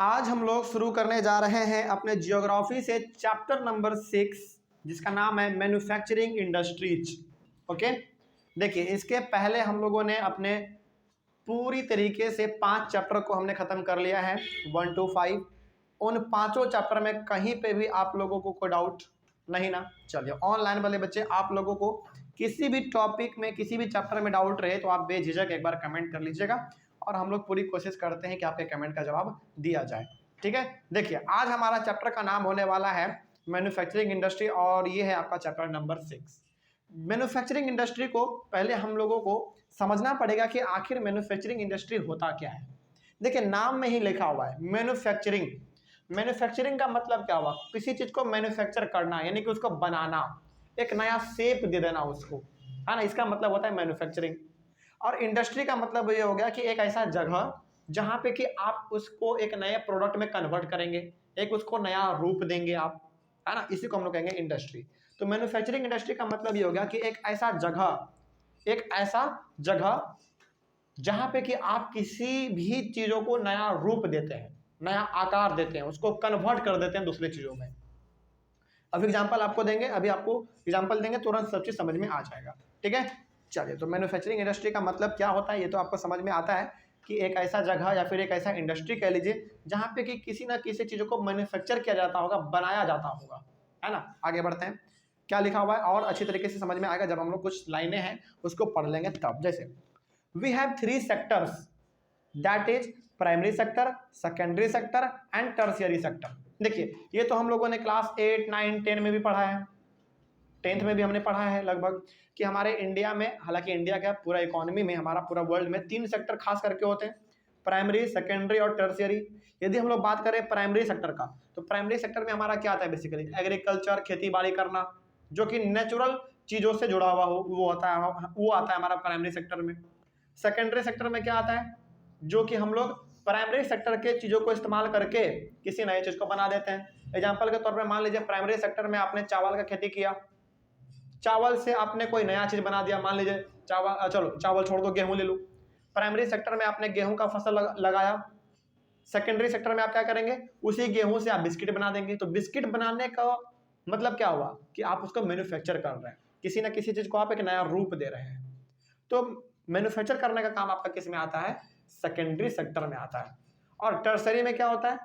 आज हम लोग शुरू करने जा रहे हैं अपने जियोग्राफी से चैप्टर नंबर 6 जिसका नाम है मैन्युफैक्चरिंग इंडस्ट्रीज। ओके, देखिए इसके पहले हम लोगों ने अपने पूरी तरीके से 5 चैप्टर को हमने ख़त्म कर लिया है 1 to 5। उन पांचों चैप्टर में कहीं पे भी आप लोगों को कोई डाउट नहीं ना? चलिए, ऑनलाइन वाले बच्चे आप लोगों को किसी भी टॉपिक में किसी भी चैप्टर में डाउट रहे तो आप बेझिझक एक बार कमेंट कर लीजिएगा और हम लोग पूरी कोशिश करते हैं कि आपके कमेंट का जवाब दिया जाए। ठीक है, देखिए आज हमारा चैप्टर का नाम होने वाला है मैन्युफैक्चरिंग इंडस्ट्री और ये है आपका चैप्टर नंबर 6। मैन्युफैक्चरिंग इंडस्ट्री को पहले हम लोगों को समझना पड़ेगा कि आखिर मैन्युफैक्चरिंग इंडस्ट्री होता क्या है। देखिए नाम में ही लिखा हुआ है मैन्युफैक्चरिंग। मैन्युफैक्चरिंग का मतलब क्या हुआ? किसी चीज को मैन्युफैक्चर करना, यानी कि उसको बनाना, एक नया शेप दे देना उसको, है ना, इसका मतलब होता है मैन्युफैक्चरिंग। और इंडस्ट्री का मतलब ये हो गया कि एक ऐसा जगह जहां पे कि आप उसको एक नए प्रोडक्ट में कन्वर्ट करेंगे, एक उसको नया रूप देंगे आप, है ना, इसी को हम लोग कहेंगे इंडस्ट्री। तो मैन्युफैक्चरिंग इंडस्ट्री का मतलब ये हो गया कि एक ऐसा जगह जहां पे कि आप किसी भी चीजों को नया रूप देते हैं, नया आकार देते हैं, उसको कन्वर्ट कर देते हैं दूसरी चीजों में। अब एग्जांपल आपको देंगे, अभी आपको एग्जांपल देंगे, तुरंत सब चीज समझ में आ जाएगा। ठीक है, चलिए, तो मैन्युफैक्चरिंग इंडस्ट्री का मतलब क्या होता है ये तो आपको समझ में आता है कि एक ऐसा जगह या फिर एक ऐसा इंडस्ट्री कह लीजिए जहां पे कि किसी ना किसी चीजों को मैन्युफैक्चर किया जाता होगा, बनाया जाता होगा, है ना। आगे बढ़ते हैं, क्या लिखा हुआ है और अच्छी तरीके से समझ में आएगा जब हम लोग कुछ लाइनें हैं उसको पढ़ लेंगे तब। जैसे we have 3 sectors, that is primary sector, secondary sector and tertiary sector. देखिए ये तो हम लोगों ने क्लास 8, 9, 10 में भी पढ़ा है, 10th में भी हमने पढ़ा है लगभग, कि हमारे इंडिया में, हालांकि इंडिया क्या पूरा इकोनॉमी में, हमारा पूरा वर्ल्ड में 3 सेक्टर खास करके होते हैं, प्राइमरी, सेकेंडरी और टर्शियरी। यदि हम लोग बात करें प्राइमरी सेक्टर का, तो प्राइमरी सेक्टर में हमारा क्या आता है? बेसिकली एग्रीकल्चर, खेती बाड़ी करना, जो कि नेचुरल चीज़ों से जुड़ा हुआ हो, वो आता है हमारा प्राइमरी सेक्टर में। सेकेंडरी सेक्टर में क्या आता है? जो कि हम लोग प्राइमरी सेक्टर के चीज़ों को इस्तेमाल करके किसी नए चीज़ को बना देते हैं। एग्जाम्पल के तौर पर मान लीजिए प्राइमरी सेक्टर में आपने चावल का खेती किया, चावल से आपने कोई नया चीज बना दिया, मान लीजिए चावल, चलो चावल छोड़ दो, गेहूं ले लो। प्राइमरी सेक्टर में आपने गेहूं का फसल लगाया, सेकेंडरी सेक्टर में आप क्या करेंगे? उसी गेहूं से आप बिस्किट बना देंगे। तो बिस्किट बनाने का मतलब क्या हुआ कि आप उसको मैन्युफैक्चर कर रहे हैं, किसी ना किसी चीज को आप एक नया रूप दे रहे हैं। तो मैन्युफैक्चर करने का काम आपका किस में आता है? सेकेंडरी सेक्टर में आता है। और टर्सरी में क्या होता है?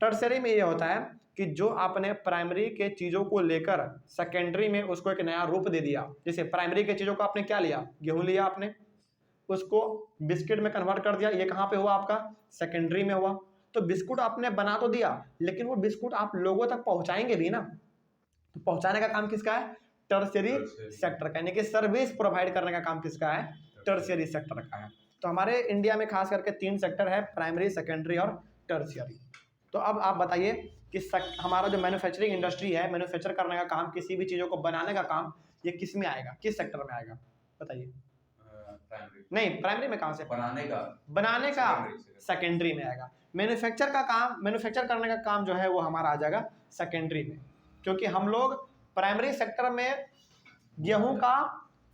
टर्सरी में ये होता है कि जो आपने प्राइमरी के चीज़ों को लेकर सेकेंडरी में उसको एक नया रूप दे दिया। जैसे प्राइमरी के चीज़ों को आपने क्या लिया? गेहूं लिया, आपने उसको बिस्किट में कन्वर्ट कर दिया। ये कहाँ पे हुआ? आपका सेकेंडरी में हुआ। तो बिस्कुट आपने बना तो दिया, लेकिन वो बिस्कुट आप लोगों तक पहुंचाएंगे भी ना, तो पहुंचाने का काम किसका है? टर्शियरी सेक्टर का, यानी कि सर्विस प्रोवाइड करने का काम किसका है? टर्शियरी सेक्टर का है। तो हमारे इंडिया में खास करके 3 सेक्टर है, प्राइमरी, सेकेंडरी और टर्शियरी। तो अब आप बताइए कि हमारा जो मैन्युफैक्चरिंग इंडस्ट्री है, मैन्युफैक्चर करने का काम, किसी भी चीज़ों को बनाने का काम, ये किस में आएगा, किस सेक्टर में आएगा बताइए? नहीं, प्राइमरी में कहाँ से? बनाने का सेकेंडरी में आएगा। मैन्युफैक्चर का काम, मैन्युफैक्चर करने का काम जो है वो हमारा आ जाएगा सेकेंडरी में, क्योंकि हम लोग प्राइमरी सेक्टर में गेहूं का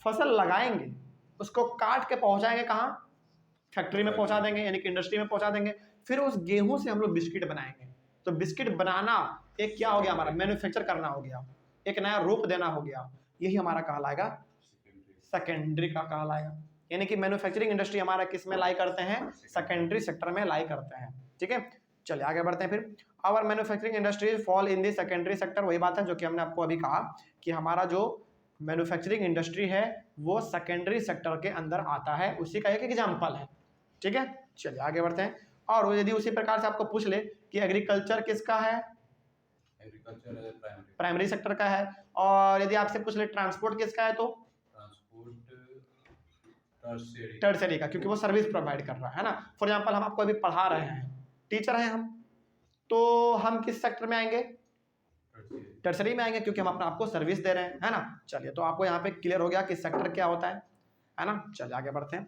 फसल लगाएंगे, उसको काट के पहुंचाएंगे कहाँ? फैक्ट्री में पहुंचा देंगे, यानी कि इंडस्ट्री में पहुंचा देंगे। फिर उस गेहूं से हम लोग बिस्किट बनाएंगे। तो बिस्किट बनाना एक क्या हो गया? हमारा मैन्युफैक्चर करना हो गया, एक नया रूप देना हो गया। यही हमारा कहलाएगा सेकेंडरी का कहलाएगा। यानी कि मैन्युफैक्चरिंग इंडस्ट्री हमारा किस में लाई करते हैं? सेकेंडरी सेक्टर में लाई करते हैं। ठीक है, चलिए आगे बढ़ते हैं। फिर our manufacturing industries fall in the secondary sector. वही बात है जो कि हमने आपको अभी कहा कि हमारा जो मैन्युफैक्चरिंग इंडस्ट्री है वो सेकेंडरी सेक्टर के अंदर आता है, उसी का एक एग्जाम्पल है। ठीक है, चलिए आगे बढ़ते हैं। और यदि उसी प्रकार से आपको पूछ ले कि एग्रीकल्चर किसका है? एग्रीकल्चर प्राइमरी सेक्टर का है। और यदि आपसे पूछ ले ट्रांसपोर्ट किसका है, तो टर्शियरी का, क्योंकि वो सर्विस प्रोवाइड कर रहा है ना। फॉर एग्जांपल हम आपको अभी पढ़ा रहे हैं, टीचर हैं हम, तो हम किस सेक्टर में आएंगे? टर्शियरी में आएंगे, क्योंकि हम अपना आपको सर्विस दे रहे हैं, है ना। चलिए, तो आपको यहाँ पे क्लियर हो गया कि सेक्टर क्या होता है ना। चलिए आगे बढ़ते हैं।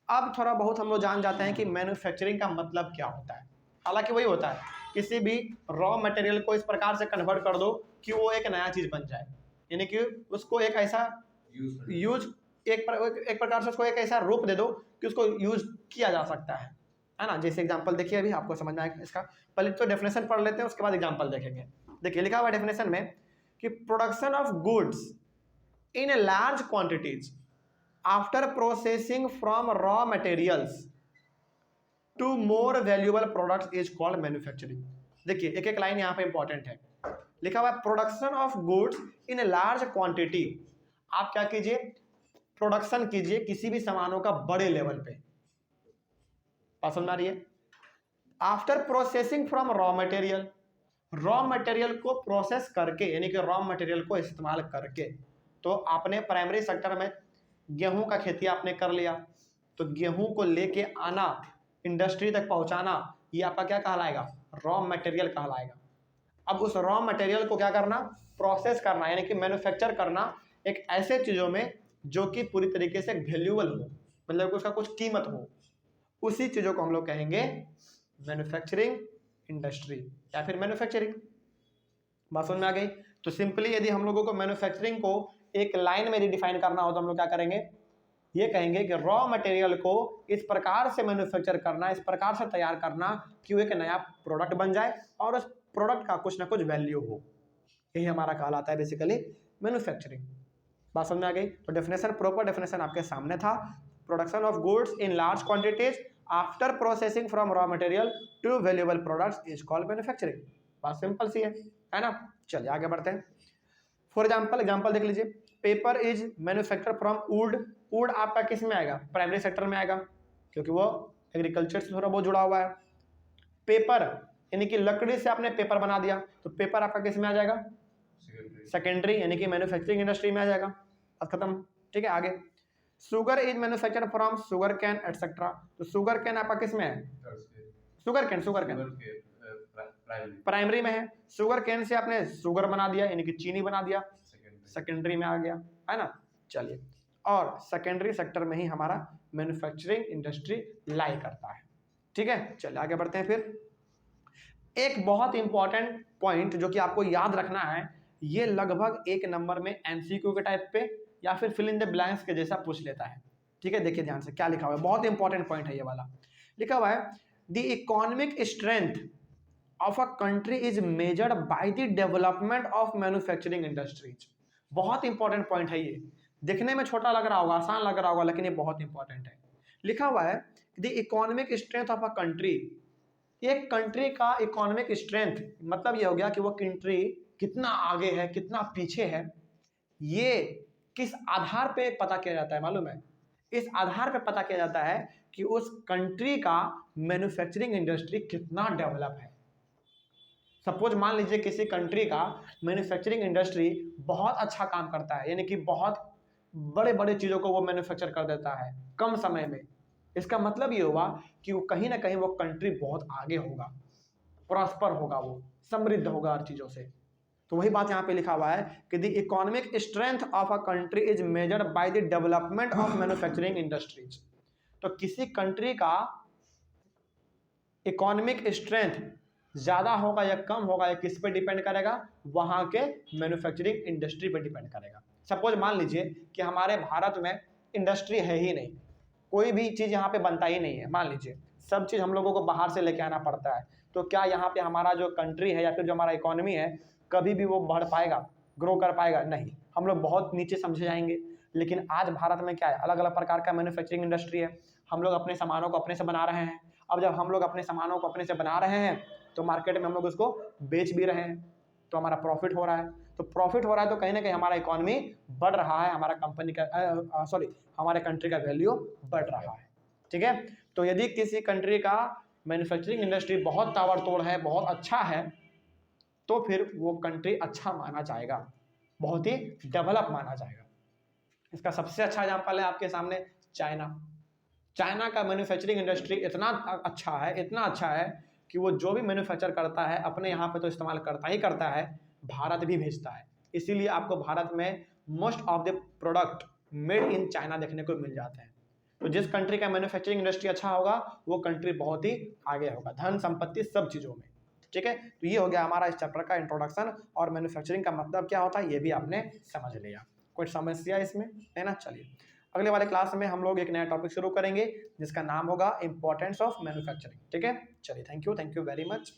अब थोड़ा बहुत हम लोग जान जाते हैं कि मैन्युफैक्चरिंग का मतलब क्या होता है। हालांकि वही होता है, किसी भी रॉ मटेरियल को इस प्रकार से कन्वर्ट कर दो कि वो एक नया चीज बन जाए, यानी कि उसको एक ऐसा एक प्रकार से उसको एक ऐसा रूप दे दो कि उसको यूज किया जा सकता है। है ना। जैसे एग्जांपल देखिए, अभी आपको समझ में आएगा इसका। पहले तो डेफिनेशन पढ़ लेते हैं, उसके बाद एग्जांपल देखेंगे। देखिए लिखा हुआ डेफिनेशन में कि production of goods in a large quantities after processing from raw materials to more valuable products is called manufacturing. देखिए एक एक लाइन यहाँ पे इंपॉर्टेंट है, लिखा हुआ है production of goods in a large quantity. आप क्या कीजिए, प्रोडक्शन कीजिए किसी भी सामानों का बड़े लेवल पे, बात समझ आ रही है। After processing from raw material, raw material को प्रोसेस करके, यानी कि रॉ मटेरियल को इस्तेमाल करके, तो आपने प्राइमरी सेक्टर में गेहूं का खेती आपने कर लिया, तो गेहूं को लेके आना, इंडस्ट्री तक पहुंचाना, ये आपका क्या कहलाएगा, रॉ मटेरियल कहलाएगा। अब उस रॉ मटेरियल को क्या करना, प्रोसेस करना, यानी कि मैन्युफैक्चर करना एक ऐसे चीजों में जो कि पूरी तरीके से वैल्यूएबल हो, मतलब उसका कुछ कीमत हो, उसी चीजों को हम लोग कहेंगे मैन्युफैक्चरिंग इंडस्ट्री या फिर मैन्युफैक्चरिंग। बात समझ में आ गई। तो सिंपली यदि हम लोगों को मैन्युफैक्चरिंग को एक लाइन में डिफाइन करना हो तो हम लोग क्या करेंगे, ये कहेंगे कि रॉ मटेरियल को इस प्रकार से मैन्युफैक्चर करना, इस प्रकार से तैयार करना कि वो एक नया प्रोडक्ट बन जाए और उस प्रोडक्ट का कुछ ना कुछ वैल्यू हो। यही हमारा कहलाता है बेसिकली मैन्युफैक्चरिंग। बात समझ में आ गई। तो डेफिनेशन, प्रॉपर डेफिनेशन आपके सामने था। Production of goods in large quantities after processing from raw material to valuable products is called manufacturing. बात सिंपल सी है ना। चलिए आगे बढ़ते हैं। फॉर एग्जाम्पल देख लीजिए, paper is manufacture from would. Would आपका किस में आएगा, प्राइमरी सेक्टर में आएगा, क्योंकि वो एग्रीकल्चर से थोड़ा बहुत जुड़ा हुआ है। पेपर यानी कि लकड़ी से आपने पेपर बना दिया, तो पेपर आपका किस में आ जाएगा, सेकेंडरी, यानी कि मैन्युफैक्चरिंग इंडस्ट्री में आ जाएगा। अब खत्म, ठीक है। आगे, sugar is manufacture from sugar cane etcetera. तो शुगर कैन आपका किस में है, शुगर कैन प्राइमरी में है। शुगर कैन से आपने शुगर बना दिया, यानी कि चीनी बना दिया, सेकेंडरी में आ गया, है ना। चलिए, और सेकेंडरी सेक्टर में ही हमारा मैन्युफैक्चरिंग इंडस्ट्री लाई करता है, ठीक है। चलिए आगे बढ़ते हैं। फिर एक बहुत इंपॉर्टेंट पॉइंट जो कि आपको याद रखना है, ये लगभग 1 नंबर में एमसीक्यू के टाइप पे या फिर फिल इन द ब्लैंक्स के जैसा पूछ लेता है, ठीक है। देखिए ध्यान से क्या लिखा हुआ है, बहुत इंपॉर्टेंट पॉइंट है ये वाला। लिखा हुआ है the economic strength of a country is measured by the development of manufacturing industries. बहुत इंपॉर्टेंट पॉइंट है ये, देखने में छोटा लग रहा होगा, आसान लग रहा होगा, लेकिन ये बहुत इंपॉर्टेंट है। लिखा हुआ है the economic strength of a country. एक कंट्री का इकोनॉमिक स्ट्रेंथ मतलब ये हो गया कि वो कंट्री कितना आगे है, कितना पीछे है, ये किस आधार पे पता किया जाता है मालूम है। इस आधार पे पता किया जाता है कि उस कंट्री का मैन्युफैक्चरिंग इंडस्ट्री कितना डेवलप है। सपोज मान लीजिए किसी कंट्री का मैन्युफैक्चरिंग इंडस्ट्री बहुत अच्छा काम करता है, यानी कि बहुत बड़े बड़े चीज़ों को वो मैन्युफैक्चर कर देता है कम समय में, इसका मतलब ये हुआ कि वो कहीं ना कहीं वो कंट्री बहुत आगे होगा, प्रॉस्पर होगा, वो समृद्ध होगा हर चीज़ों से। तो वही बात यहाँ पे लिखा हुआ है कि the economic strength of a country is measured by the development of manufacturing industries. तो किसी कंट्री का इकोनॉमिक स्ट्रेंथ ज्यादा होगा या कम होगा, या किस पे डिपेंड करेगा, वहां के मैन्युफैक्चरिंग इंडस्ट्री पे डिपेंड करेगा। सपोज मान लीजिए कि हमारे भारत में इंडस्ट्री है ही नहीं, कोई भी चीज यहाँ पे बनता ही नहीं है, मान लीजिए सब चीज हम लोगों को बाहर से लेके आना पड़ता है, तो क्या यहाँ पे हमारा जो कंट्री है या फिर जो हमारा इकोनॉमी है कभी भी वो बढ़ पाएगा, ग्रो कर पाएगा? नहीं, हम लोग बहुत नीचे समझे जाएंगे। लेकिन आज भारत में क्या है, अलग अलग प्रकार का मैन्युफैक्चरिंग इंडस्ट्री है, हम लोग अपने सामानों को अपने से बना रहे हैं। अब जब हम लोग अपने सामानों को अपने से बना रहे हैं तो मार्केट में हम लोग उसको बेच भी रहे हैं, तो हमारा प्रॉफिट हो रहा है। तो प्रॉफिट हो रहा है तो कहीं ना कहीं हमारा इकोनॉमी बढ़ रहा है, हमारा कंपनी का हमारे कंट्री का वैल्यू बढ़ रहा है, ठीक है। तो यदि किसी कंट्री का मैन्युफैक्चरिंग इंडस्ट्री बहुत ताबड़तोड़ है, बहुत अच्छा है, तो फिर वो कंट्री अच्छा माना जाएगा, बहुत ही डेवलप माना जाएगा। इसका सबसे अच्छा एग्जांपल है आपके सामने चाइना। चाइना का मैन्युफैक्चरिंग इंडस्ट्री इतना अच्छा है, इतना अच्छा है कि वो जो भी मैन्युफैक्चर करता है अपने यहाँ पे तो इस्तेमाल करता ही करता है, भारत भी भेजता है। इसीलिए आपको भारत में most of the product made in China देखने को मिल जाते हैं। तो जिस कंट्री का मैन्युफैक्चरिंग इंडस्ट्री अच्छा होगा वो कंट्री बहुत ही आगे होगा, धन संपत्ति सब चीज़ों में, ठीक है। तो ये हो गया हमारा इस चैप्टर का इंट्रोडक्शन, और मैन्युफैक्चरिंग का मतलब क्या होता है ये भी आपने समझ लिया। कोई समस्या इसमें है ना। चलिए अगले वाले क्लास में हम लोग एक नया टॉपिक शुरू करेंगे जिसका नाम होगा इंपॉर्टेंस ऑफ मैन्युफैक्चरिंग। ठीक है, चलिए, थैंक यू वेरी मच।